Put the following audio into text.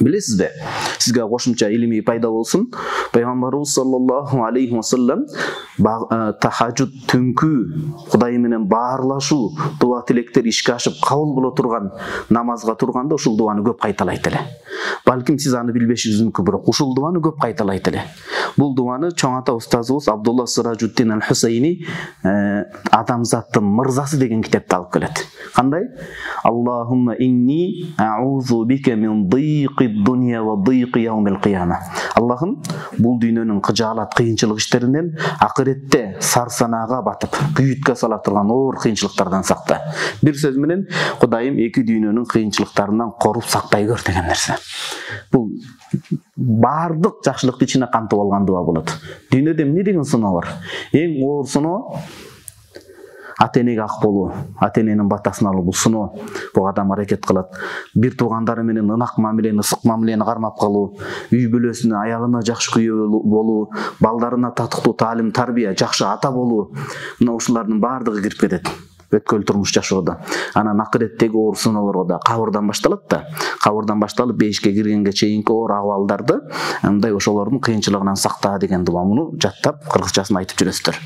Білесізбе, сізге қошымша илimi пайда болсын. Пайғамбарымыз саллаллаху алейхи вассалам тахаджуд түнкі Құдай менен баарлашу дуа тилектер ишке ашып кабыл боло турган намазга турганда ушул дуаны көп кайталайт эле. Балким сиз аны билбешиңиз мүмкүн, бирок ушул дуаны көп кайталайт эле. Бул дуаны чоң ата устазыбыз Абдулла Сиражуддин аль-Хусайни Адамзаттын мырзасы деген китепте алып келет. Кандай? Аллахумма инни аузу бика мин дийқи дуния ва дийқи яумил қияма. Аллахым, бул дүйнөнүн кыжаалат кыйынчылык иштеринен акыретте сарсанага батып, күйүткө сала турган оор кыйынчылыктардан сакта. Бир сөз менен Кудайым эки дүйнөнүн кыйынчылыктарынан коруп сактай көр деген нерсе. Бул бардык жакшылыкты ичине кантып алган дуа болот. Дүйнөдө эмне деген сыноо бар? Эң оор сыноо ата-энеге ак болуу, ата-эненин батасын алуу. Бул сыноо. Бул адам аракет кылат. Бир туугандары менен ынак мамилени, ысык мамилени кармап калуу, үй бүлөсүнө, аялына жакшы күйөө болуу, балдарына татыктуу таалим, тарбия, жакшы ата болуу. Мына ушулардын бардыгы кирип кетет. Өткөл турмуш жашоодо. Анан акыреттеги оор сыноолорго да кабырдан башталат да. Кабырдан башталып бейишке киргенге чейинки оор абалдарды мындай ошолордун кыйынчылыгынан сакта деген дуа. Муну жаттап кыргызчасын айтып жүрөсүздөр.